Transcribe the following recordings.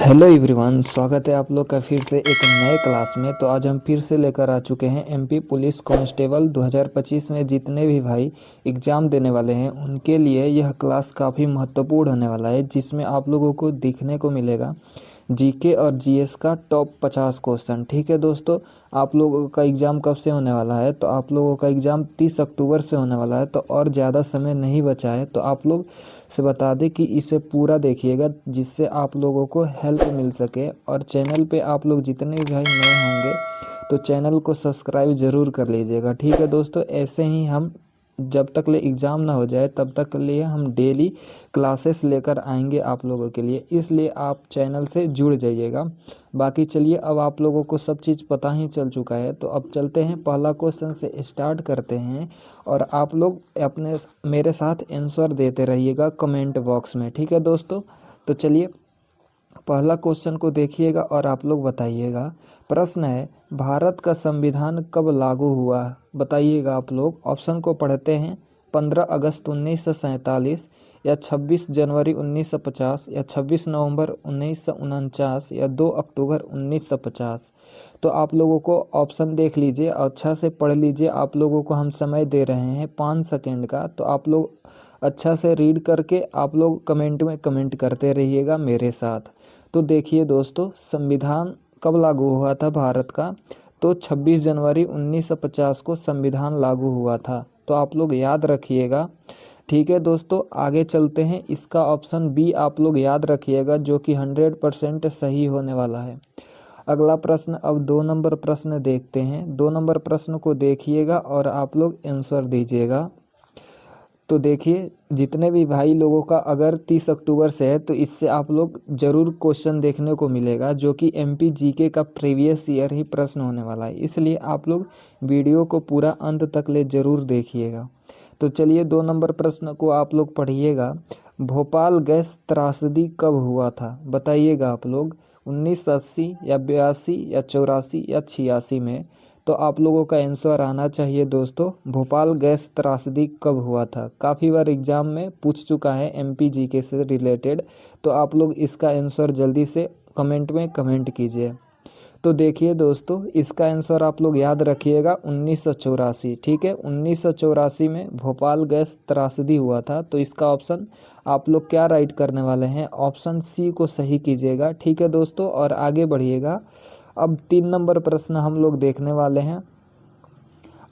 Hello everyone, स्वागत है आप लोग का फिर से एक नए क्लास में। तो आज हम फिर से लेकर आ चुके हैं एमपी पुलिस कांस्टेबल 2025 में जितने भी भाई एग्ज़ाम देने वाले हैं उनके लिए यह क्लास काफ़ी महत्वपूर्ण होने वाला है, जिसमें आप लोगों को देखने को मिलेगा जीके और जीएस का टॉप 50 क्वेश्चन। ठीक है दोस्तों, आप लोगों का एग्ज़ाम कब से होने वाला है? तो आप लोगों का एग्ज़ाम 30 अक्टूबर से होने वाला है, तो और ज़्यादा समय नहीं बचा है। तो आप लोग से बता दें कि इसे पूरा देखिएगा, जिससे आप लोगों को हेल्प मिल सके। और चैनल पे आप लोग जितने भी भाई नए होंगे तो चैनल को सब्सक्राइब ज़रूर कर लीजिएगा। ठीक है दोस्तों, ऐसे ही हम जब तक ले एग्ज़ाम ना हो जाए तब तक के लिए हम डेली क्लासेस लेकर आएंगे आप लोगों के लिए, इसलिए आप चैनल से जुड़ जाइएगा। बाकी चलिए, अब आप लोगों को सब चीज़ पता ही चल चुका है, तो अब चलते हैं पहला क्वेश्चन से स्टार्ट करते हैं। और आप लोग अपने मेरे साथ आंसर देते रहिएगा कमेंट बॉक्स में। ठीक है दोस्तों, तो चलिए पहला क्वेश्चन को देखिएगा और आप लोग बताइएगा। प्रश्न है, भारत का संविधान कब लागू हुआ? बताइएगा आप लोग। ऑप्शन को पढ़ते हैं। 15 अगस्त 1947 या 26 जनवरी 1950 या 26 नवंबर 1949 या 2 अक्टूबर 1950। तो आप लोगों को ऑप्शन देख लीजिए, अच्छा से पढ़ लीजिए। आप लोगों को हम समय दे रहे हैं 5 सेकेंड का, तो आप लोग अच्छा से रीड करके आप लोग कमेंट में कमेंट करते रहिएगा मेरे साथ। तो देखिए दोस्तों, संविधान कब लागू हुआ था भारत का? तो 26 जनवरी 1950 को संविधान लागू हुआ था। तो आप लोग याद रखिएगा। ठीक है दोस्तों, आगे चलते हैं। इसका ऑप्शन बी आप लोग याद रखिएगा, जो कि 100% सही होने वाला है। अगला प्रश्न, अब 2 नंबर प्रश्न देखते हैं। 2 नंबर प्रश्न को देखिएगा और आप लोग आंसर दीजिएगा। तो देखिए, जितने भी भाई लोगों का अगर 30 अक्टूबर से है तो इससे आप लोग ज़रूर क्वेश्चन देखने को मिलेगा, जो कि एमपी जीके का प्रीवियस ईयर ही प्रश्न होने वाला है। इसलिए आप लोग वीडियो को पूरा अंत तक ले ज़रूर देखिएगा। तो चलिए 2 नंबर प्रश्न को आप लोग पढ़िएगा। भोपाल गैस त्रासदी कब हुआ था? बताइएगा आप लोग। 1980 या 82 या 84 या 86 में? तो आप लोगों का आंसर आना चाहिए दोस्तों, भोपाल गैस त्रासदी कब हुआ था। काफ़ी बार एग्जाम में पूछ चुका है एमपी जीके से रिलेटेड, तो आप लोग इसका आंसर जल्दी से कमेंट में कमेंट कीजिए। तो देखिए दोस्तों, इसका आंसर आप लोग याद रखिएगा 1984। ठीक है, 1984 में भोपाल गैस त्रासदी हुआ था। तो इसका ऑप्शन आप लोग क्या राइट करने वाले हैं? ऑप्शन सी को सही कीजिएगा। ठीक है दोस्तों, और आगे बढ़िएगा। अब 3 नंबर प्रश्न हम लोग देखने वाले हैं।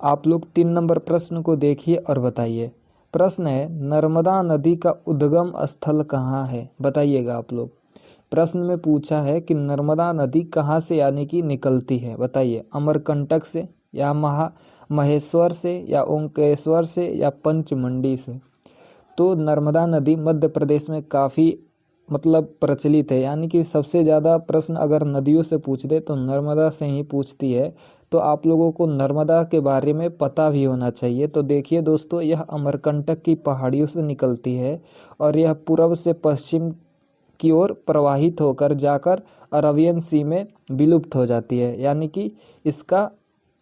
आप लोग 3 नंबर प्रश्न को देखिए और बताइए। प्रश्न है, नर्मदा नदी का उद्गम स्थल कहाँ है? बताइएगा आप लोग। प्रश्न में पूछा है कि नर्मदा नदी कहाँ से यानी कि निकलती है। बताइए, अमरकंटक से या महेश्वर से या ओंकेश्वर से या पंचमंडी से? तो नर्मदा नदी मध्य प्रदेश में काफ़ी प्रचलित है, यानी कि सबसे ज़्यादा प्रश्न अगर नदियों से पूछ दे तो नर्मदा से ही पूछती है। तो आप लोगों को नर्मदा के बारे में पता भी होना चाहिए। तो देखिए दोस्तों, यह अमरकंटक की पहाड़ियों से निकलती है और यह पूर्व से पश्चिम की ओर प्रवाहित होकर जाकर अरबियन सी में विलुप्त हो जाती है। यानी कि इसका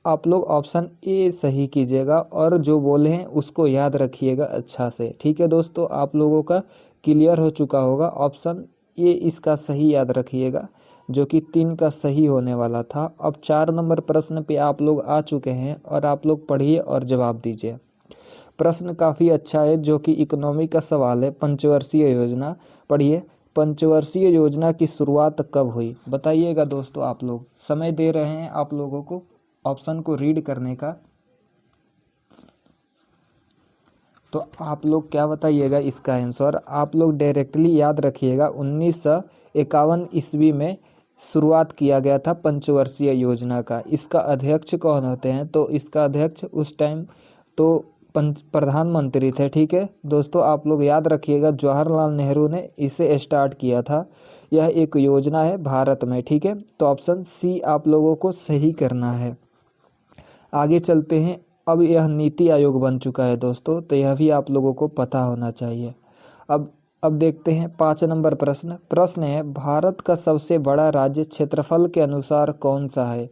आप लोग ऑप्शन ए सही कीजिएगा और जो बोले हैं उसको याद रखिएगा अच्छा से। ठीक है दोस्तों, आप लोगों का क्लियर हो चुका होगा। ऑप्शन ए इसका सही याद रखिएगा, जो कि 3 का सही होने वाला था। अब 4 नंबर प्रश्न पे आप लोग आ चुके हैं और आप लोग पढ़िए और जवाब दीजिए। प्रश्न काफ़ी अच्छा है, जो कि इकोनॉमी का सवाल है। पंचवर्षीय योजना पढ़िए। पंचवर्षीय योजना की शुरुआत कब हुई? बताइएगा दोस्तों। आप लोग समय दे रहे हैं आप लोगों को ऑप्शन को रीड करने का। तो आप लोग क्या बताइएगा इसका आंसर? आप लोग डायरेक्टली याद रखिएगा 1951 ईस्वी में शुरुआत किया गया था पंचवर्षीय योजना का। इसका अध्यक्ष कौन होते हैं? तो इसका अध्यक्ष उस टाइम तो प्रधानमंत्री थे। ठीक है दोस्तों, आप लोग याद रखिएगा जवाहरलाल नेहरू ने इसे स्टार्ट किया था। यह एक योजना है भारत में। ठीक है, तो ऑप्शन सी आप लोगों को सही करना है। आगे चलते हैं। अब यह नीति आयोग बन चुका है दोस्तों, तो यह भी आप लोगों को पता होना चाहिए। अब देखते हैं 5 नंबर प्रश्न। प्रश्न है, भारत का सबसे बड़ा राज्य क्षेत्रफल के अनुसार कौन सा है?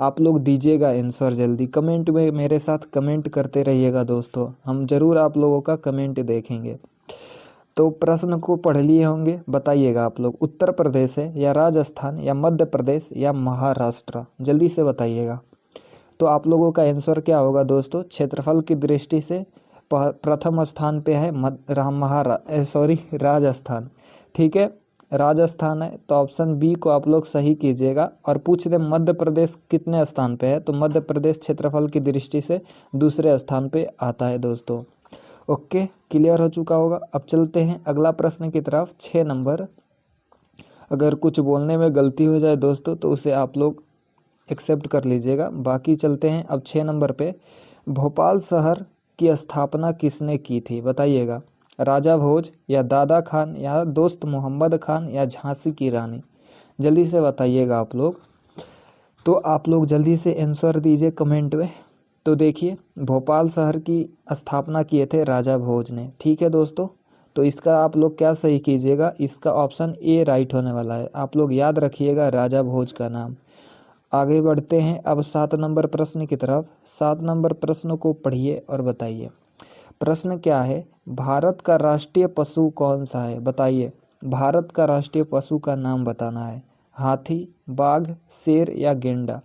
आप लोग दीजिएगा आंसर जल्दी कमेंट में मेरे साथ कमेंट करते रहिएगा दोस्तों, हम जरूर आप लोगों का कमेंट देखेंगे। तो प्रश्न को पढ़ लिए होंगे, बताइएगा आप लोग। उत्तर प्रदेश है या राजस्थान या मध्य प्रदेश या महाराष्ट्र, जल्दी से बताइएगा। तो आप लोगों का आंसर क्या होगा दोस्तों? क्षेत्रफल की दृष्टि से प्रथम स्थान पे है राजस्थान। ठीक है, राजस्थान है, तो ऑप्शन बी को आप लोग सही कीजिएगा। और पूछ दे मध्य प्रदेश कितने स्थान पे है, तो मध्य प्रदेश क्षेत्रफल की दृष्टि से दूसरे स्थान पे आता है दोस्तों। ओके, क्लियर हो चुका होगा। अब चलते हैं अगला प्रश्न की तरफ, 6 नंबर। अगर कुछ बोलने में गलती हो जाए दोस्तों तो उसे आप लोग एक्सेप्ट कर लीजिएगा। बाकी चलते हैं अब 6 नंबर पे। भोपाल शहर की स्थापना किसने की थी, बताइएगा। राजा भोज या दादा खान या दोस्त मोहम्मद खान या झांसी की रानी, जल्दी से बताइएगा आप लोग। तो आप लोग जल्दी से आंसर दीजिए कमेंट में। तो देखिए, भोपाल शहर की स्थापना किए थे राजा भोज ने। ठीक है दोस्तों, तो इसका आप लोग क्या सही कीजिएगा, इसका ऑप्शन ए राइट होने वाला है। आप लोग याद रखिएगा राजा भोज का नाम। आगे बढ़ते हैं अब 7 नंबर प्रश्न की तरफ। 7 नंबर प्रश्न को पढ़िए और बताइए। प्रश्न क्या है? भारत का राष्ट्रीय पशु कौन सा है, बताइए। भारत का राष्ट्रीय पशु का नाम बताना है। हाथी, बाघ, शेर या गेंडा।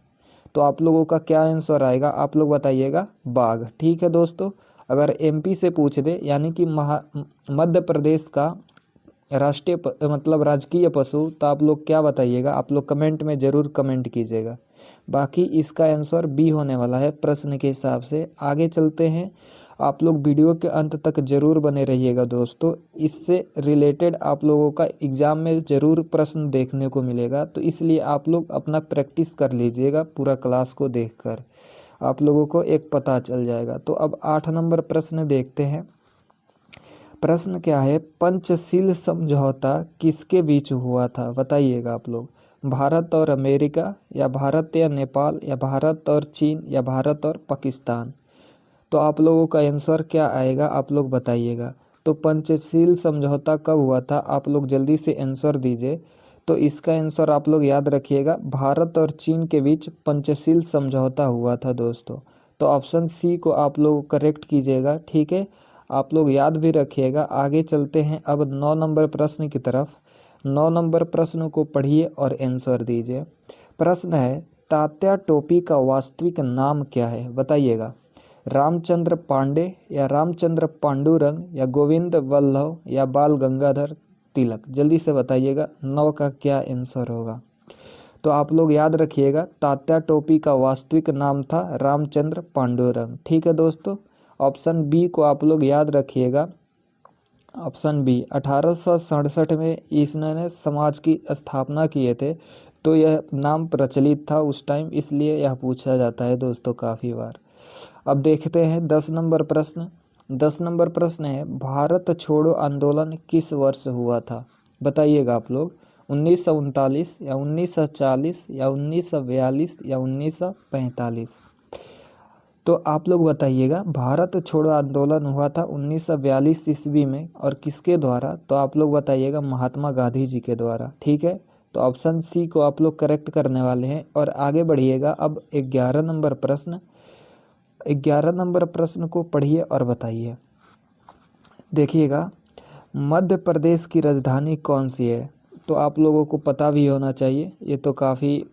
तो आप लोगों का क्या आंसर आएगा, आप लोग बताइएगा। बाघ। ठीक है दोस्तों, अगर एमपी से पूछ दे यानी कि मध्य प्रदेश का राष्ट्रीय मतलब राजकीय पशु, तो आप लोग क्या बताइएगा, आप लोग कमेंट में ज़रूर कमेंट कीजिएगा। बाकी इसका आंसर बी होने वाला है प्रश्न के हिसाब से। आगे चलते हैं, आप लोग वीडियो के अंत तक जरूर बने रहिएगा दोस्तों। इससे रिलेटेड आप लोगों का एग्ज़ाम में ज़रूर प्रश्न देखने को मिलेगा, तो इसलिए आप लोग अपना प्रैक्टिस कर लीजिएगा। पूरा क्लास को देखकर आप लोगों को एक पता चल जाएगा। तो अब 8 नंबर प्रश्न देखते हैं। प्रश्न क्या है? पंचशील समझौता किसके बीच हुआ था, बताइएगा आप लोग। भारत और अमेरिका या भारत या नेपाल या भारत और चीन या भारत और पाकिस्तान। तो आप लोगों का आंसर क्या आएगा, आप लोग बताइएगा। तो पंचशील समझौता कब हुआ था, आप लोग जल्दी से आंसर दीजिए। तो इसका आंसर आप लोग याद रखिएगा, भारत और चीन के बीच पंचशील समझौता हुआ था दोस्तों। तो ऑप्शन सी को आप लोग करेक्ट कीजिएगा। ठीक है, आप लोग याद भी रखिएगा। आगे चलते हैं अब 9 नंबर प्रश्न की तरफ। 9 नंबर प्रश्न को पढ़िए और आंसर दीजिए। प्रश्न है, तात्या टोपी का वास्तविक नाम क्या है, बताइएगा। रामचंद्र पांडे या रामचंद्र पांडुरंग या गोविंद वल्लभ या बाल गंगाधर तिलक, जल्दी से बताइएगा 9 का क्या आंसर होगा। तो आप लोग याद रखिएगा, तात्या टोपी का वास्तविक नाम था रामचंद्र पांडुरंग। ठीक है दोस्तों, ऑप्शन बी को आप लोग याद रखिएगा। ऑप्शन बी, 1867 में इन्होंने समाज की स्थापना किए थे, तो यह नाम प्रचलित था उस टाइम, इसलिए यह पूछा जाता है दोस्तों काफ़ी बार। अब देखते हैं 10 नंबर प्रश्न। 10 नंबर प्रश्न है, भारत छोड़ो आंदोलन किस वर्ष हुआ था, बताइएगा आप लोग। 1939 या 1940 या 1942 या 1945। तो आप लोग बताइएगा, भारत छोड़ो आंदोलन हुआ था 1942 ईस्वी में, और किसके द्वारा, तो आप लोग बताइएगा महात्मा गांधी जी के द्वारा। ठीक है, तो ऑप्शन सी को आप लोग करेक्ट करने वाले हैं। और आगे बढ़िएगा अब 11 नंबर प्रश्न। 11 नंबर प्रश्न को पढ़िए और बताइए। देखिएगा, मध्य प्रदेश की राजधानी कौन सी है, तो आप लोगों को पता भी होना चाहिए, ये तो काफ़ी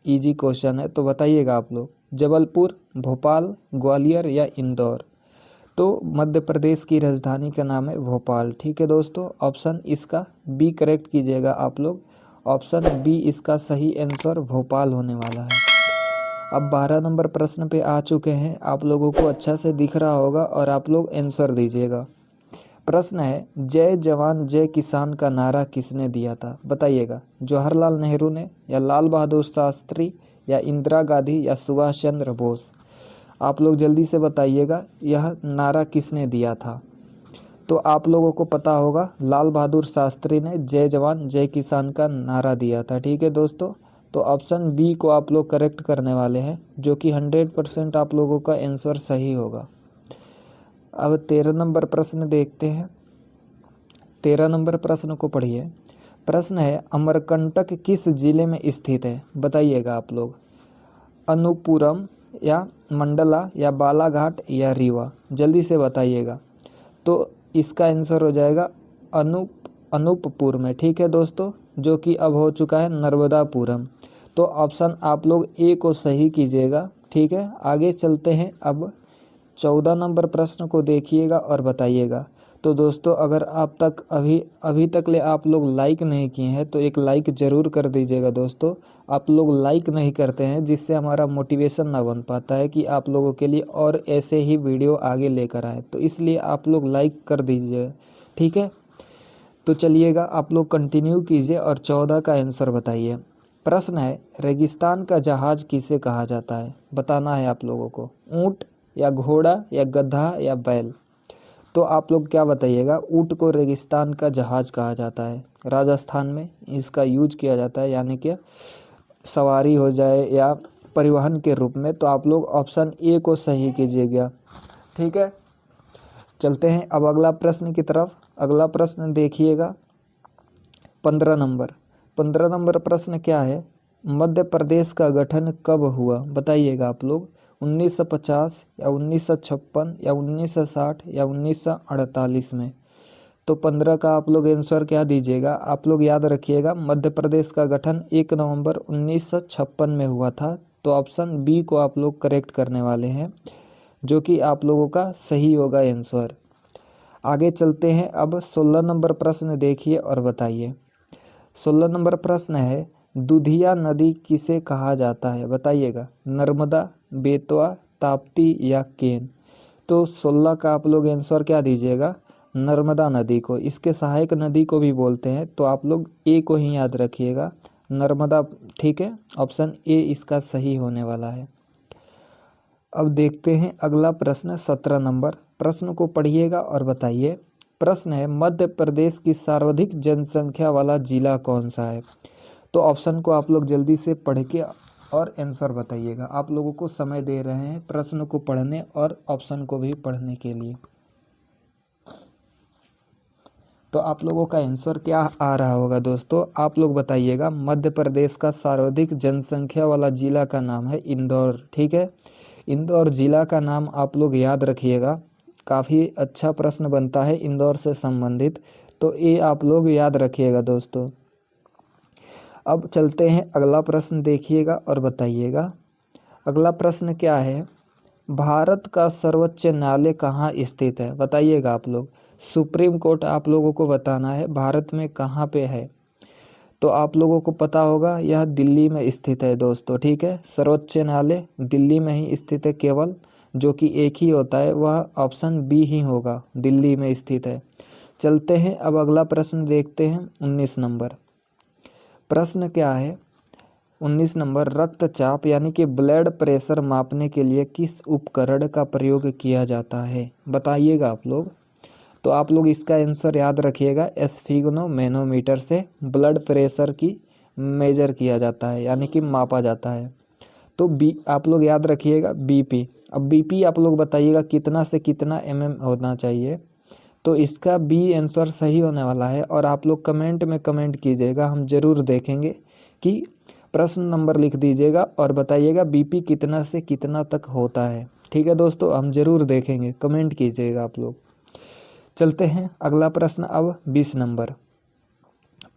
इजी क्वेश्चन है। तो बताइएगा आप लोग, जबलपुर, भोपाल, ग्वालियर या इंदौर। तो मध्य प्रदेश की राजधानी का नाम है भोपाल। ठीक है दोस्तों, ऑप्शन इसका बी करेक्ट कीजिएगा आप लोग। ऑप्शन बी इसका सही आंसर भोपाल होने वाला है। अब 12 नंबर प्रश्न पे आ चुके हैं, आप लोगों को अच्छा से दिख रहा होगा और आप लोग आंसर दीजिएगा। प्रश्न है, जय जवान जय किसान का नारा किसने दिया था, बताइएगा। जवाहरलाल नेहरू ने या लाल बहादुर शास्त्री या इंदिरा गांधी या सुभाष चंद्र बोस। आप लोग जल्दी से बताइएगा यह नारा किसने दिया था। तो आप लोगों को पता होगा, लाल बहादुर शास्त्री ने जय जवान जय किसान का नारा दिया था। ठीक है दोस्तों, तो ऑप्शन बी को आप लोग करेक्ट करने वाले हैं, जो कि 100% आप लोगों का आंसर सही होगा। अब 13 नंबर प्रश्न देखते हैं। 13 नंबर प्रश्न को पढ़िए। प्रश्न है, अमरकंटक किस जिले में स्थित है, बताइएगा आप लोग। अनूपपुरम या मंडला या बालाघाट या रीवा, जल्दी से बताइएगा। तो इसका आंसर हो जाएगा अनूपपुर में, ठीक है दोस्तों, जो कि अब हो चुका है नर्मदापुरम। तो ऑप्शन आप लोग ए को सही कीजिएगा, ठीक है। आगे चलते हैं, अब 14 नंबर प्रश्न को देखिएगा और बताइएगा। तो दोस्तों अगर आप तक अभी तक ले आप लोग लाइक नहीं किए हैं तो एक लाइक ज़रूर कर दीजिएगा दोस्तों। आप लोग लाइक नहीं करते हैं जिससे हमारा मोटिवेशन ना बन पाता है कि आप लोगों के लिए और ऐसे ही वीडियो आगे लेकर आएँ, तो इसलिए आप लोग लाइक कर दीजिए, ठीक है। तो चलिएगा आप लोग कंटिन्यू कीजिए और 14 का आंसर बताइए। प्रश्न है, रेगिस्तान का जहाज किसे कहा जाता है? बताना है आप लोगों को। ऊँट या घोड़ा या गधा या बैल? तो आप लोग क्या बताइएगा? ऊँट को रेगिस्तान का जहाज कहा जाता है। राजस्थान में इसका यूज किया जाता है, यानी कि सवारी हो जाए या परिवहन के रूप में। तो आप लोग ऑप्शन ए को सही कीजिएगा, ठीक है। चलते हैं अब अगला प्रश्न की तरफ। अगला प्रश्न देखिएगा 15 नंबर प्रश्न क्या है? मध्य प्रदेश का गठन कब हुआ? बताइएगा आप लोग। 1950 या 1956 या 1960 या 1948 में? तो 15 का आप लोग आंसर क्या दीजिएगा? आप लोग याद रखिएगा, मध्य प्रदेश का गठन 1 नवंबर 1956 में हुआ था। तो ऑप्शन बी को आप लोग करेक्ट करने वाले हैं, जो कि आप लोगों का सही होगा आंसर। आगे चलते हैं, अब 16 नंबर प्रश्न देखिए और बताइए। 16 नंबर प्रश्न है, दुधिया नदी किसे कहा जाता है? बताइएगा। नर्मदा, बेतवा, ताप्ती या केन? तो 16 का आप लोग आंसर क्या दीजिएगा? नर्मदा नदी को। इसके सहायक नदी को भी बोलते हैं, तो आप लोग ए को ही याद रखिएगा, नर्मदा, ठीक है। ऑप्शन ए इसका सही होने वाला है। अब देखते हैं अगला प्रश्न 17 नंबर प्रश्न को पढ़िएगा और बताइए। प्रश्न है, मध्य प्रदेश की सर्वाधिक जनसंख्या वाला जिला कौन सा है? तो ऑप्शन को आप लोग जल्दी से पढ़ के और आंसर बताइएगा। आप लोगों को समय दे रहे हैं प्रश्न को पढ़ने और ऑप्शन को भी पढ़ने के लिए। तो आप लोगों का आंसर क्या आ रहा होगा दोस्तों? आप लोग बताइएगा। मध्य प्रदेश का सर्वाधिक जनसंख्या वाला जिला का नाम है इंदौर, ठीक है। इंदौर जिला का नाम आप लोग याद रखिएगा, काफ़ी अच्छा प्रश्न बनता है इंदौर से संबंधित, तो ये आप लोग याद रखिएगा दोस्तों। अब चलते हैं अगला प्रश्न देखिएगा और बताइएगा। अगला प्रश्न क्या है? भारत का सर्वोच्च न्यायालय कहाँ स्थित है? बताइएगा आप लोग। सुप्रीम कोर्ट आप लोगों को बताना है भारत में कहाँ पे है। तो आप लोगों को पता होगा यह दिल्ली में स्थित है दोस्तों, ठीक है। सर्वोच्च न्यायालय दिल्ली में ही स्थित है केवल, जो कि एक ही होता है, वह ऑप्शन बी ही होगा, दिल्ली में स्थित है। चलते हैं अब अगला प्रश्न देखते हैं 19 नंबर। प्रश्न क्या है? 19 नंबर, रक्तचाप यानी कि ब्लड प्रेशर मापने के लिए किस उपकरण का प्रयोग किया जाता है? बताइएगा आप लोग। तो आप लोग इसका आंसर याद रखिएगा, एस्फिग्नोमेनोमीटर से ब्लड प्रेशर की मेजर किया जाता है, यानी कि मापा जाता है। तो बी आप लोग याद रखिएगा, बीपी। अब बीपी आप लोग बताइएगा कितना से कितना होना चाहिए। तो इसका बी आंसर सही होने वाला है, और आप लोग कमेंट में कमेंट कीजिएगा, हम ज़रूर देखेंगे कि प्रश्न नंबर लिख दीजिएगा और बताइएगा बीपी कितना से कितना तक होता है, ठीक है दोस्तों। हम ज़रूर देखेंगे, कमेंट कीजिएगा आप लोग। चलते हैं अगला प्रश्न, अब 20 नंबर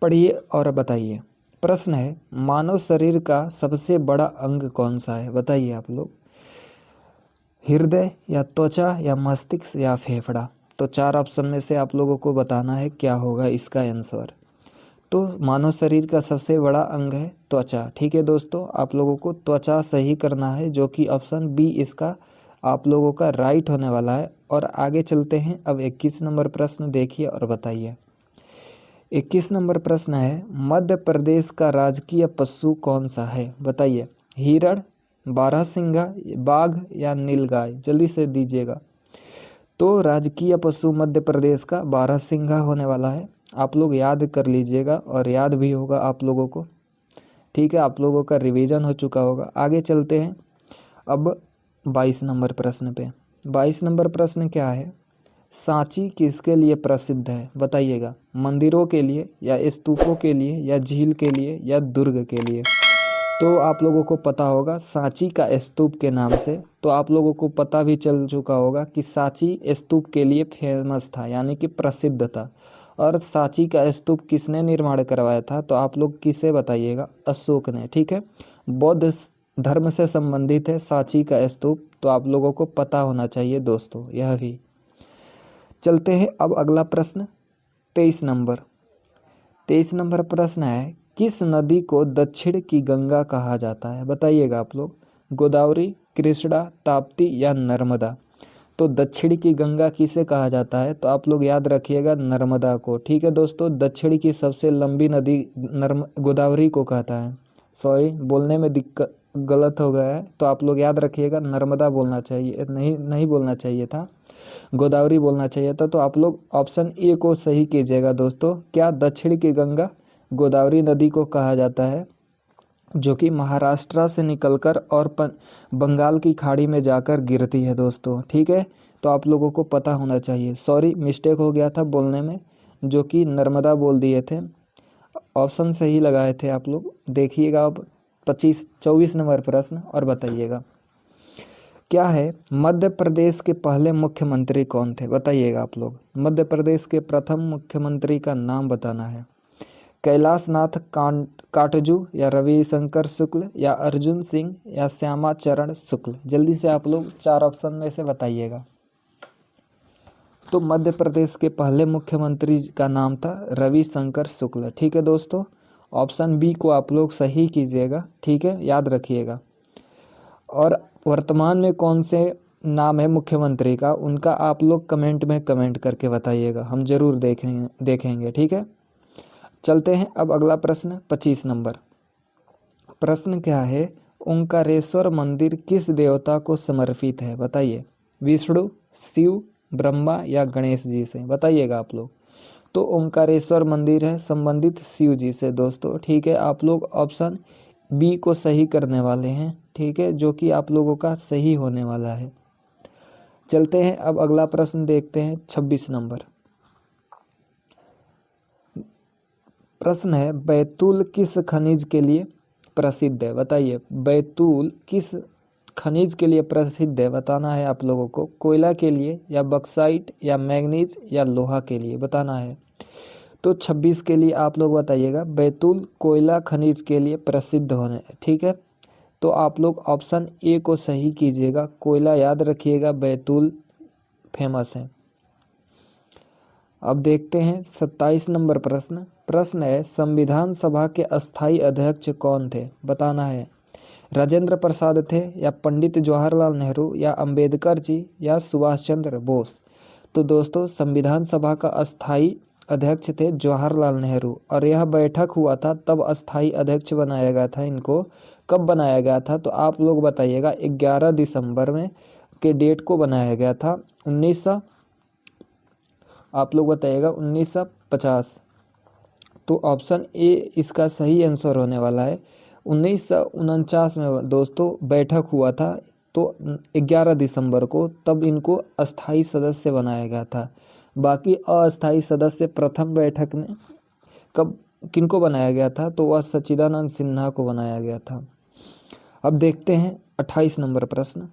पढ़िए और बताइए। प्रश्न है, मानव शरीर का सबसे बड़ा अंग कौन सा है? बताइए आप लोग। हृदय या त्वचा या मस्तिष्क या फेफड़ा? तो 4 ऑप्शन में से आप लोगों को बताना है क्या होगा इसका आंसर। तो मानव शरीर का सबसे बड़ा अंग है त्वचा, ठीक है दोस्तों। आप लोगों को त्वचा सही करना है, जो कि ऑप्शन बी इसका आप लोगों का राइट होने वाला है। और आगे चलते हैं, अब 21 नंबर प्रश्न देखिए और बताइए। 21 नंबर प्रश्न है, मध्य प्रदेश का राजकीय पशु कौन सा है? बताइए। हिरण, बारहसिंगा, बाघ या नीलगाय? जल्दी से दीजिएगा। तो राजकीय पशु मध्य प्रदेश का बारहसिंगा होने वाला है। आप लोग याद कर लीजिएगा, और याद भी होगा आप लोगों को, ठीक है। आप लोगों का रिवीजन हो चुका होगा। आगे चलते हैं अब 22 नंबर प्रश्न पे। 22 नंबर प्रश्न क्या है? सांची किसके लिए प्रसिद्ध है? बताइएगा। मंदिरों के लिए या स्तूपों के लिए या झील के लिए या दुर्ग के लिए? तो आप लोगों को पता होगा सांची का स्तूप के नाम से। तो आप लोगों को पता भी चल चुका होगा कि सांची स्तूप के लिए फेमस था, यानी कि प्रसिद्ध था। और सांची का स्तूप किसने निर्माण करवाया था? तो आप लोग किसे बताइएगा? अशोक ने। ठीक है, बौद्ध धर्म से संबंधित है सांची का स्तूप, तो आप लोगों को पता होना चाहिए दोस्तों यह भी। चलते हैं अब अगला प्रश्न 23 नंबर। 23 नंबर प्रश्न है, किस नदी को दक्षिण की गंगा कहा जाता है? बताइएगा आप लोग। गोदावरी, कृष्णा, ताप्ती या नर्मदा? तो दक्षिण की गंगा किसे कहा जाता है? तो आप लोग याद रखिएगा नर्मदा को। ठीक है दोस्तों, दक्षिण की सबसे लंबी नदी गोदावरी को कहता है। सॉरी, बोलने में दिक्कत गलत हो गया है, तो आप लोग याद रखिएगा नर्मदा बोलना चाहिए, नहीं बोलना चाहिए था, गोदावरी बोलना चाहिए था। तो आप लोग ऑप्शन ए को सही कीजिएगा दोस्तों। क्या दक्षिण की गंगा गोदावरी नदी को कहा जाता है, जो कि महाराष्ट्र से निकलकर और बंगाल की खाड़ी में जाकर गिरती है दोस्तों। ठीक है, तो आप लोगों को पता होना चाहिए। सॉरी, मिस्टेक हो गया था बोलने में, जो कि नर्मदा बोल दिए थे, ऑप्शन सही लगाए थे आप लोग। देखिएगा अब 24 नंबर प्रश्न और बताइएगा क्या है? मध्य प्रदेश के पहले मुख्यमंत्री कौन थे? बताइएगा आप लोग। मध्य प्रदेश के प्रथम मुख्यमंत्री का नाम बताना है। कैलाश नाथ काटजू या रविशंकर शुक्ल या अर्जुन सिंह या श्यामा चरण शुक्ल? जल्दी से आप लोग 4 ऑप्शन में से बताइएगा। तो मध्य प्रदेश के पहले मुख्यमंत्री का नाम था रविशंकर शुक्ल। ठीक है दोस्तों, ऑप्शन बी को आप लोग सही कीजिएगा। ठीक है, याद रखिएगा। और वर्तमान में कौन से नाम है मुख्यमंत्री का, उनका आप लोग कमेंट में कमेंट करके बताइएगा, हम जरूर देखेंगे। ठीक है, चलते हैं अब अगला प्रश्न 25 नंबर। प्रश्न क्या है? ओंकारेश्वर मंदिर किस देवता को समर्पित है? बताइए। विष्णु, शिव, ब्रह्मा या गणेश जी से? बताइएगा आप लोग। तो ओंकारेश्वर मंदिर है संबंधित शिव जी से दोस्तों। ठीक है, आप लोग ऑप्शन बी को सही करने वाले हैं। ठीक है, जो कि आप लोगों का सही होने वाला है। चलते हैं अब अगला प्रश्न देखते हैं 26 नंबर। प्रश्न है, बैतूल किस खनिज के लिए प्रसिद्ध है? बताइए, बैतूल किस खनिज के लिए प्रसिद्ध है? बताना है आप लोगों को। कोयला के लिए या बक्साइट या मैग्नीज या लोहा के लिए? बताना है। तो 26 के लिए आप लोग बताइएगा। बैतूल कोयला खनिज के लिए प्रसिद्ध होने। ठीक है, तो आप लोग ऑप्शन ए को सही कीजिएगा। कोयला याद रखिएगा, बैतूल फेमस है। अब देखते हैं 27 नंबर प्रश्न। प्रश्न है, संविधान सभा के अस्थायी अध्यक्ष कौन थे? बताना है। राजेंद्र प्रसाद थे या पंडित जवाहरलाल नेहरू या अंबेडकर जी या सुभाष चंद्र बोस? तो दोस्तों, संविधान सभा का अस्थायी अध्यक्ष थे जवाहरलाल नेहरू, और यह बैठक हुआ था तब अस्थायी अध्यक्ष बनाया गया था इनको। कब बनाया गया था? तो आप लोग बताइएगा। 11 दिसंबर में के डेट को बनाया गया था। 1950। तो ऑप्शन ए इसका सही आंसर होने वाला है। 1949 में दोस्तों बैठक हुआ था, तो 11 दिसंबर को, तब इनको अस्थाई सदस्य बनाया गया था। बाकी अस्थाई सदस्य प्रथम बैठक में कब किनको बनाया गया था? तो वह सच्चिदानंद सिन्हा को बनाया गया था। अब देखते हैं 28 नंबर प्रश्न।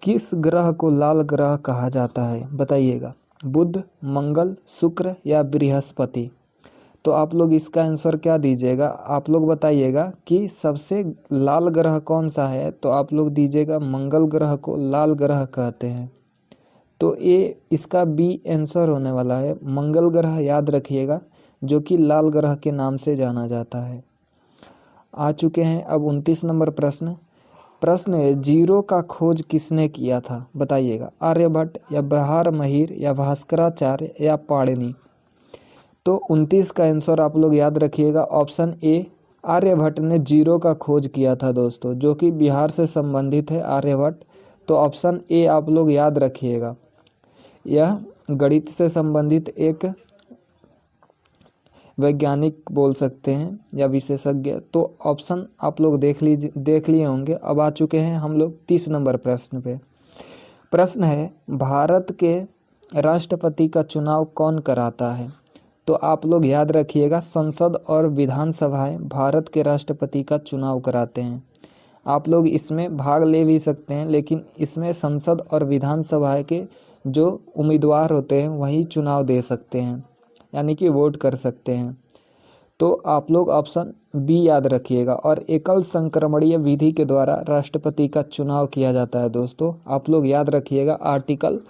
किस ग्रह को लाल ग्रह कहा जाता है? बताइएगा। बुध, मंगल, शुक्र या बृहस्पति? तो आप लोग इसका आंसर क्या दीजिएगा? आप लोग बताइएगा कि सबसे लाल ग्रह कौन सा है? तो आप लोग दीजिएगा मंगल ग्रह को लाल ग्रह कहते हैं। तो ये इसका बी आंसर होने वाला है। मंगल ग्रह याद रखिएगा, जो कि लाल ग्रह के नाम से जाना जाता है। आ चुके हैं अब 29 नंबर प्रश्न। प्रश्न है, जीरो का खोज किसने किया था? बताइएगा। आर्यभट्ट या बहार महिर या भास्कराचार्य या पाणिनि? तो 29 का आंसर आप लोग याद रखिएगा। ऑप्शन ए, आर्यभट्ट ने जीरो का खोज किया था दोस्तों, जो कि बिहार से संबंधित है आर्यभट्ट। तो ऑप्शन ए आप लोग याद रखिएगा। यह गणित से संबंधित एक वैज्ञानिक बोल सकते हैं या विशेषज्ञ। तो ऑप्शन आप लोग देख लिए होंगे। अब आ चुके हैं हम लोग 30 नंबर प्रश्न पे। प्रश्न है, भारत के राष्ट्रपति का चुनाव कौन कराता है? तो आप लोग याद रखिएगा, संसद और विधानसभाएं भारत के राष्ट्रपति का चुनाव कराते हैं। आप लोग इसमें भाग ले भी सकते हैं, लेकिन इसमें संसद और विधानसभा के जो उम्मीदवार होते हैं वही चुनाव दे सकते हैं। यानी कि वोट कर सकते हैं। तो आप लोग ऑप्शन बी याद रखिएगा। और एकल संक्रमणीय विधि के द्वारा राष्ट्रपति का चुनाव किया जाता है दोस्तों, आप लोग याद रखिएगा। आर्टिकल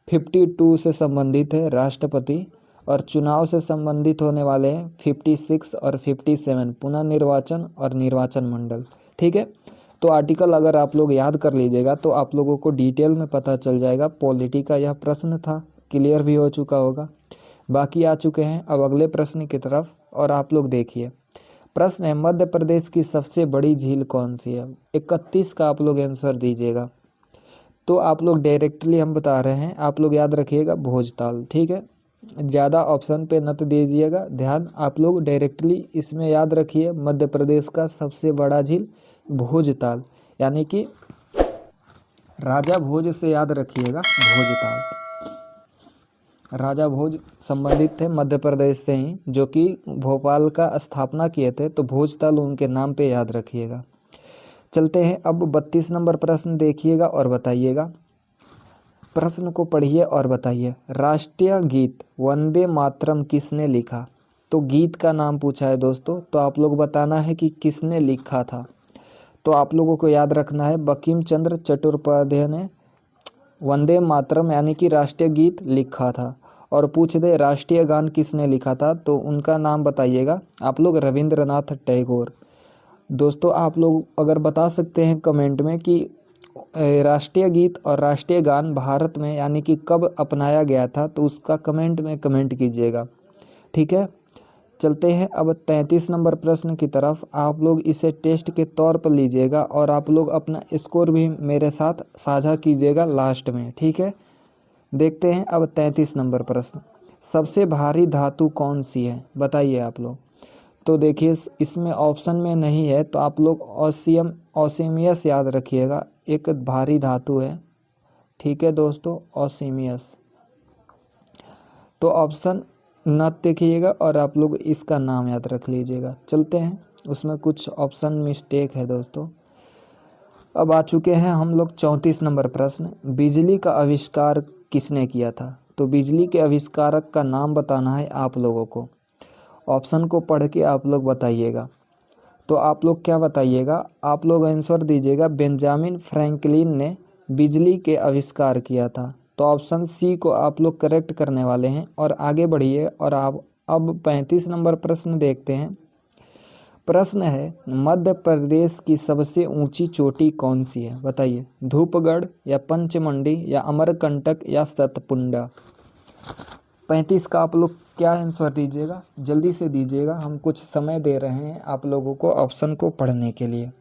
52 से संबंधित है राष्ट्रपति, और चुनाव से संबंधित होने वाले हैं 56 और 57 पुनर्निर्वाचन और निर्वाचन मंडल। ठीक है, तो आर्टिकल अगर आप लोग याद कर लीजिएगा तो आप लोगों को डिटेल में पता चल जाएगा। पॉलिटी का यह प्रश्न था, क्लियर भी हो चुका होगा। बाकी आ चुके हैं अब अगले प्रश्न की तरफ, और आप लोग देखिए। प्रश्न है, मध्य प्रदेश की सबसे बड़ी झील कौन सी है? 31 का आप लोग आंसर दीजिएगा। तो आप लोग डायरेक्टली हम बता रहे हैं, आप लोग याद रखिएगा भोजताल। ठीक है, ज़्यादा ऑप्शन पे मत दीजिएगा ध्यान, आप लोग डायरेक्टली इसमें याद रखिए मध्य प्रदेश का सबसे बड़ा झील भोजताल, यानी कि राजा भोज से याद रखिएगा भोजताल। राजा भोज संबंधित थे मध्य प्रदेश से ही, जो कि भोपाल का स्थापना किए थे, तो भोजताल उनके नाम पे याद रखिएगा। चलते हैं अब 32 नंबर प्रश्न देखिएगा और बताइएगा। प्रश्न को पढ़िए और बताइए। राष्ट्रीय गीत वंदे मातरम किसने लिखा? तो गीत का नाम पूछा है दोस्तों, तो आप लोग बताना है कि किसने लिखा था। तो आप लोगों को याद रखना है बंकिम चंद्र चट्टोपाध्याय ने वंदे मातरम यानी कि राष्ट्रीय गीत लिखा था। और पूछ दे राष्ट्रीय गान किसने लिखा था, तो उनका नाम बताइएगा आप लोग, रविंद्रनाथ टैगोर। दोस्तों आप लोग अगर बता सकते हैं कमेंट में कि राष्ट्रीय गीत और राष्ट्रीय गान भारत में यानी कि कब अपनाया गया था, तो उसका कमेंट में कमेंट कीजिएगा। ठीक है, चलते हैं अब 33 नंबर प्रश्न की तरफ। आप लोग इसे टेस्ट के तौर पर लीजिएगा और आप लोग अपना स्कोर भी मेरे साथ साझा कीजिएगा लास्ट में। ठीक है, देखते हैं अब 33 नंबर प्रश्न। सबसे भारी धातु कौन सी है बताइए आप लोग। तो देखिए इसमें ऑप्शन में नहीं है, तो आप लोग ऑसीमियस याद रखिएगा, एक भारी धातु है। ठीक है दोस्तों, ऑसीमियस। तो ऑप्शन न देखिएगा और आप लोग इसका नाम याद रख लीजिएगा। चलते हैं, उसमें कुछ ऑप्शन मिस्टेक है दोस्तों। अब आ चुके हैं हम लोग 34 नंबर प्रश्न। बिजली का आविष्कार किसने किया था? तो बिजली के आविष्कारक का नाम बताना है आप लोगों को। ऑप्शन को पढ़ के आप लोग बताइएगा। तो आप लोग क्या बताइएगा, आप लोग आंसर दीजिएगा बेंजामिन फ्रैंकलिन ने बिजली के आविष्कार किया था। तो ऑप्शन सी को आप लोग करेक्ट करने वाले हैं। और आगे बढ़िए और आप अब 35 नंबर प्रश्न देखते हैं। प्रश्न है, मध्य प्रदेश की सबसे ऊंची चोटी कौन सी है बताइए? धूपगढ़ या पंचमंडी या अमरकंटक या सतपुंडा? 35 का आप लोग क्या आंसर दीजिएगा, जल्दी से दीजिएगा, हम कुछ समय दे रहे हैं आप लोगों को ऑप्शन को पढ़ने के लिए।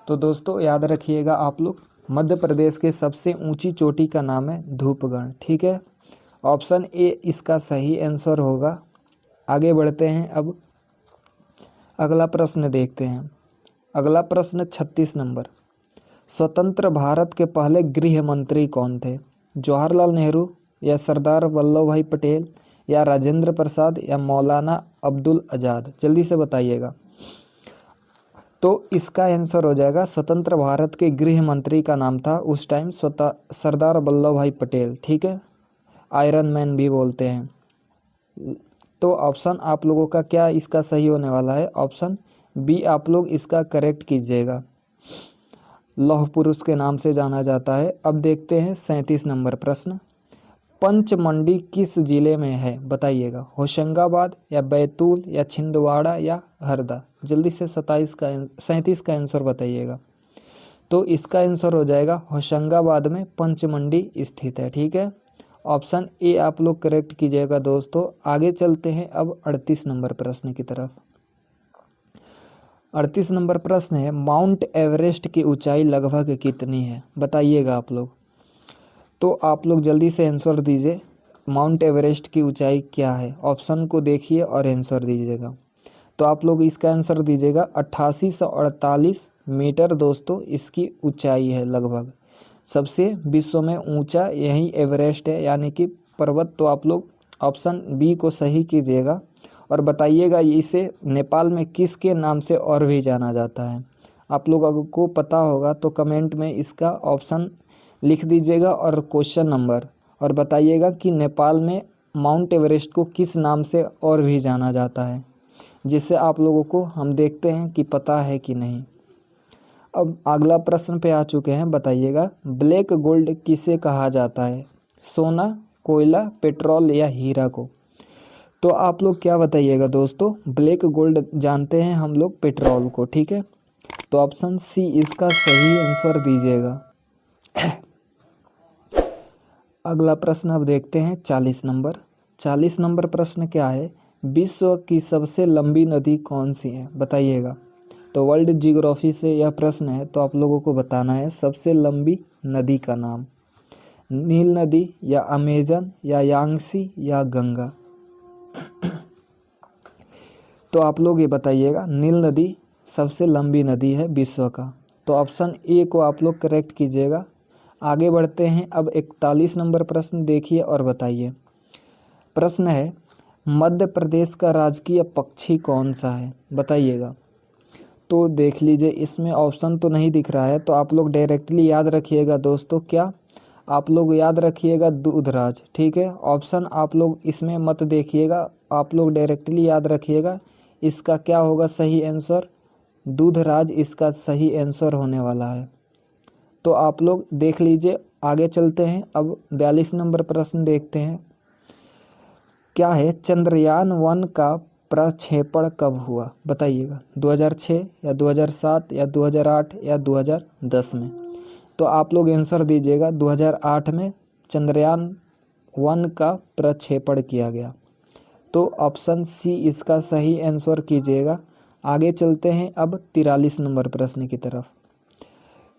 तो दोस्तों याद रखिएगा आप लोग, मध्य प्रदेश के सबसे ऊंची चोटी का नाम है धूपगढ़। ठीक है, ऑप्शन ए इसका सही आंसर होगा। आगे बढ़ते हैं, अब अगला प्रश्न देखते हैं। अगला प्रश्न 36 नंबर। स्वतंत्र भारत के पहले गृह मंत्री कौन थे? जवाहरलाल नेहरू या सरदार वल्लभ भाई पटेल या राजेंद्र प्रसाद या मौलाना अब्दुल आज़ाद? जल्दी से बताइएगा। तो इसका आंसर हो जाएगा स्वतंत्र भारत के गृह मंत्री का नाम था उस टाइम सरदार वल्लभ भाई पटेल। ठीक है, आयरन मैन भी बोलते हैं। तो ऑप्शन आप लोगों का क्या इसका सही होने वाला है? ऑप्शन बी आप लोग इसका करेक्ट कीजिएगा, लौह पुरुष के नाम से जाना जाता है। अब देखते हैं 37 नंबर प्रश्न। पंचमंडी किस जिले में है बताइएगा? होशंगाबाद या बैतूल या छिंदवाड़ा या हरदा? जल्दी से 37 का आंसर बताइएगा। तो इसका आंसर हो जाएगा होशंगाबाद में पंचमंडी स्थित है। ठीक है, ऑप्शन ए आप लोग करेक्ट कीजिएगा दोस्तों। आगे चलते हैं अब 38 नंबर प्रश्न की तरफ। 38 नंबर प्रश्न है, माउंट एवरेस्ट की ऊंचाई लगभग कितनी है बताइएगा आप लोग। तो आप लोग जल्दी से आंसर दीजिए, माउंट एवरेस्ट की ऊंचाई क्या है? ऑप्शन को देखिए और आंसर दीजिएगा। तो आप लोग इसका आंसर दीजिएगा 8848 मीटर दोस्तों इसकी ऊंचाई है लगभग। सबसे विश्व में ऊंचा यही एवरेस्ट है, यानी कि पर्वत। तो आप लोग ऑप्शन बी को सही कीजिएगा और बताइएगा इसे नेपाल में किसके नाम से और भी जाना जाता है। आप लोगों को पता होगा तो कमेंट में इसका ऑप्शन लिख दीजिएगा और क्वेश्चन नंबर और बताइएगा कि नेपाल में माउंट एवरेस्ट को किस नाम से और भी जाना जाता है, जिससे आप लोगों को हम देखते हैं कि पता है कि नहीं। अब अगला प्रश्न पे आ चुके हैं, बताइएगा ब्लैक गोल्ड किसे कहा जाता है, सोना, कोयला, पेट्रोल या हीरा को। तो आप लोग क्या बताइएगा दोस्तों, ब्लैक गोल्ड जानते हैं हम लोग पेट्रोल को, ठीक है। तो ऑप्शन सी इसका सही आंसर दीजिएगा। अगला प्रश्न अब देखते हैं 40 नंबर प्रश्न क्या है, विश्व की सबसे लंबी नदी कौन सी है, बताइएगा। तो वर्ल्ड जियोग्राफी से यह प्रश्न है, तो आप लोगों को बताना है सबसे लंबी नदी का नाम, नील नदी या अमेजन या यांगसी या गंगा। तो आप लोग ये बताइएगा, नील नदी सबसे लंबी नदी है विश्व का। तो ऑप्शन ए को आप लोग करेक्ट कीजिएगा। आगे बढ़ते हैं, अब 41 नंबर प्रश्न देखिए और बताइए। प्रश्न है, मध्य प्रदेश का राजकीय पक्षी कौन सा है, बताइएगा। तो देख लीजिए, इसमें ऑप्शन तो नहीं दिख रहा है, तो आप लोग डायरेक्टली याद रखिएगा दोस्तों, क्या आप लोग याद रखिएगा, दूधराज, ठीक है। ऑप्शन आप लोग इसमें मत देखिएगा, आप लोग डायरेक्टली याद रखिएगा। इसका क्या होगा सही आंसर, दूधराज इसका सही आंसर होने वाला है। तो आप लोग देख लीजिए, आगे चलते हैं। अब 42 नंबर प्रश्न देखते हैं, क्या है, चंद्रयान 1 का प्रक्षेपण कब हुआ, बताइएगा। 2006 या 2007 या 2008 या 2010 में। तो आप लोग आंसर दीजिएगा, 2008 में चंद्रयान 1 का प्रक्षेपण किया गया। तो ऑप्शन सी इसका सही आंसर कीजिएगा। आगे चलते हैं अब 43 नंबर प्रश्न की तरफ।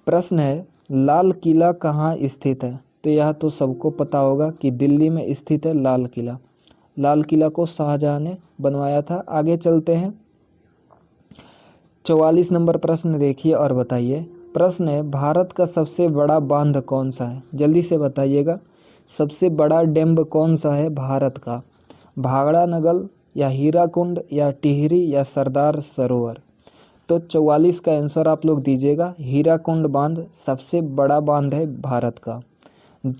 प्रश्न है, लाल किला कहाँ स्थित है। तो यह तो सबको पता होगा कि दिल्ली में स्थित है लाल किला। लाल किला को शाहजहां ने बनवाया था। आगे चलते हैं, 44 नंबर प्रश्न देखिए और बताइए। प्रश्न है, भारत का सबसे बड़ा बांध कौन सा है, जल्दी से बताइएगा। सबसे बड़ा डैम कौन सा है भारत का, भाखड़ा नगर या हीराकुंड या टिहरी या सरदार सरोवर। तो 44 का आंसर आप लोग दीजिएगा। हीराकुंड बांध सबसे बड़ा बांध है भारत का,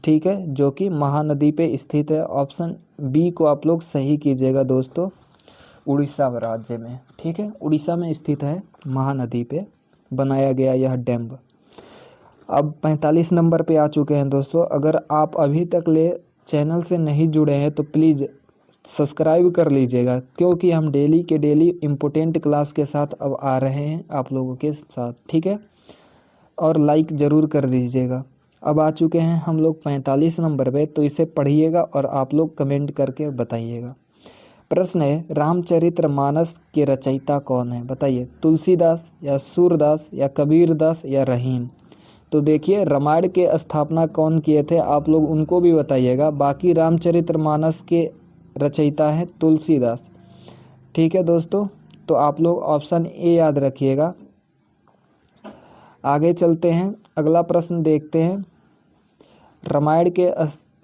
ठीक है, जो कि महानदी पे स्थित है। ऑप्शन बी को आप लोग सही कीजिएगा दोस्तों, उड़ीसा राज्य में, ठीक है, उड़ीसा में स्थित है, महानदी पे बनाया गया यह डैम। अब 45 नंबर पे आ चुके हैं दोस्तों। अगर आप अभी तक ले चैनल से नहीं जुड़े हैं तो प्लीज़ सब्सक्राइब कर लीजिएगा, क्योंकि हम डेली के डेली इम्पोर्टेंट क्लास के साथ अब आ रहे हैं आप लोगों के साथ, ठीक है। और लाइक ज़रूर कर दीजिएगा। अब आ चुके हैं हम लोग 45 नंबर पे, तो इसे पढ़िएगा और आप लोग कमेंट करके बताइएगा। प्रश्न है, रामचरितमानस के रचयिता कौन है, बताइए। तुलसीदास या सूरदास या कबीरदास या रहीम। तो देखिए, रामायण के स्थापना कौन किए थे, आप लोग उनको भी बताइएगा। बाकी रामचरितमानस के रचयिता हैं तुलसीदास, ठीक है दोस्तों। तो आप लोग ऑप्शन ए याद रखिएगा। आगे चलते हैं, अगला प्रश्न देखते हैं। रामायण के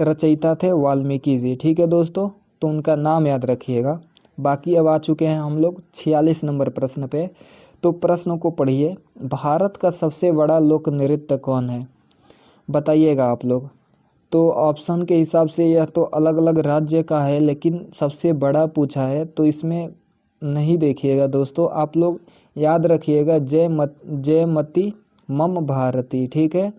रचयिता थे वाल्मीकि जी, ठीक है दोस्तों, तो उनका नाम याद रखिएगा। बाकी अब आ चुके हैं हम लोग 46 नंबर प्रश्न पे। तो प्रश्नों को पढ़िए। भारत का सबसे बड़ा लोक नृत्य कौन है, बताइएगा आप लोग। तो ऑप्शन के हिसाब से यह तो अलग अलग राज्य का है, लेकिन सबसे बड़ा पूछा है, तो इसमें नहीं देखिएगा दोस्तों, आप लोग याद रखिएगा, जयमती मम भारती, ठीक है।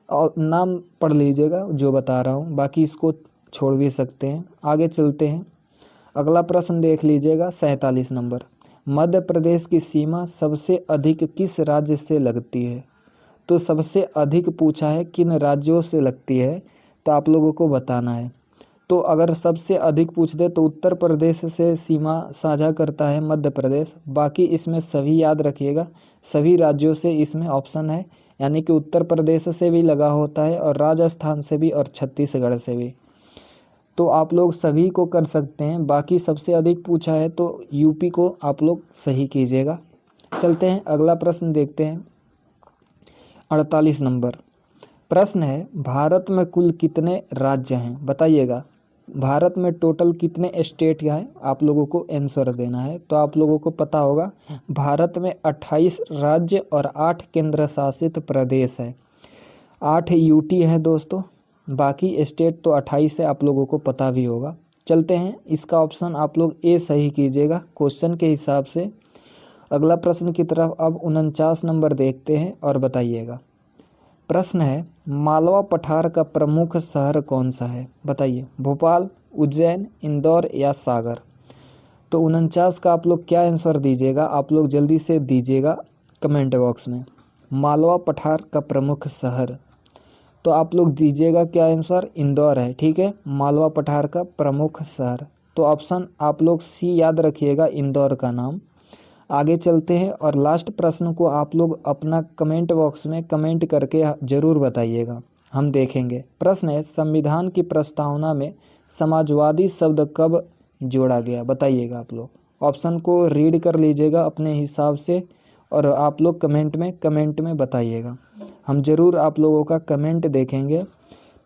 और नाम पढ़ लीजिएगा जो बता रहा हूँ, बाकी इसको छोड़ भी सकते हैं। आगे चलते हैं, अगला प्रश्न देख लीजिएगा 47 नंबर। मध्य प्रदेश की सीमा सबसे अधिक किस राज्य से लगती है। तो सबसे अधिक पूछा है किन राज्यों से लगती है, तो आप लोगों को बताना है। तो अगर सबसे अधिक पूछ दे तो उत्तर प्रदेश से सीमा साझा करता है मध्य प्रदेश। बाकी इसमें सभी याद रखिएगा, सभी राज्यों से इसमें ऑप्शन है, यानी कि उत्तर प्रदेश से भी लगा होता है और राजस्थान से भी और छत्तीसगढ़ से भी। तो आप लोग सभी को कर सकते हैं। बाकी सबसे अधिक पूछा है तो यूपी को आप लोग सही कीजिएगा। चलते हैं, अगला प्रश्न देखते हैं 48 नंबर। प्रश्न है, भारत में कुल कितने राज्य हैं, बताइएगा। भारत में टोटल कितने स्टेट हैं, आप लोगों को आंसर देना है। तो आप लोगों को पता होगा, भारत में 28 राज्य और 8 केंद्र शासित प्रदेश है। 8 यूटी है दोस्तों, बाकी स्टेट तो 28 है, आप लोगों को पता भी होगा। चलते हैं, इसका ऑप्शन आप लोग ए सही कीजिएगा क्वेश्चन के हिसाब से। अगला प्रश्न की तरफ अब 49 नंबर देखते हैं और बताइएगा। प्रश्न है, मालवा पठार का प्रमुख शहर कौन सा है? बताइए, भोपाल, उज्जैन, इंदौर या सागर। तो 49 का आप लोग क्या आंसर दीजिएगा? आप लोग जल्दी से दीजिएगा कमेंट बॉक्स में। मालवा पठार का प्रमुख शहर, तो आप लोग दीजिएगा क्या आंसर? इंदौर है, ठीक है, मालवा पठार का प्रमुख शहर। तो ऑप्शन आप लोग सी याद रखिएगा, इंदौर का नाम। आगे चलते हैं और लास्ट प्रश्न को आप लोग अपना कमेंट बॉक्स में कमेंट करके ज़रूर बताइएगा, हम देखेंगे। प्रश्न है, संविधान की प्रस्तावना में समाजवादी शब्द कब जोड़ा गया? बताइएगा आप लोग। ऑप्शन को रीड कर लीजिएगा अपने हिसाब से और आप लोग कमेंट में बताइएगा, हम ज़रूर आप लोगों का कमेंट देखेंगे।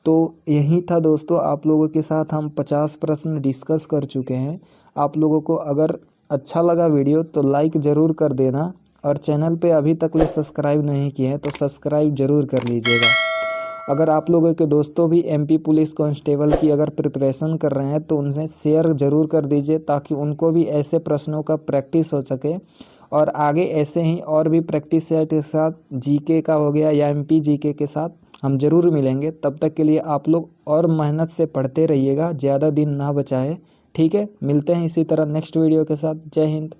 तो यही था दोस्तों, आप लोगों के साथ हम 50 प्रश्न डिस्कस कर चुके हैं। आप लोगों को अगर अच्छा लगा वीडियो तो लाइक ज़रूर कर देना, और चैनल पे अभी तक ले सब्सक्राइब नहीं किए हैं तो सब्सक्राइब ज़रूर कर लीजिएगा। अगर आप लोगों के दोस्तों भी एमपी पुलिस कांस्टेबल की अगर प्रिपरेशन कर रहे हैं तो उनसे शेयर ज़रूर कर दीजिए, ताकि उनको भी ऐसे प्रश्नों का प्रैक्टिस हो सके। और आगे ऐसे ही और भी प्रैक्टिस सेट के साथ जीके का हो गया या एमपी जीके के साथ हम ज़रूर मिलेंगे। तब तक के लिए आप लोग और मेहनत से पढ़ते रहिएगा, ज़्यादा दिन ना बचाए, ठीक है। मिलते हैं इसी तरह नेक्स्ट वीडियो के साथ। जय हिंद।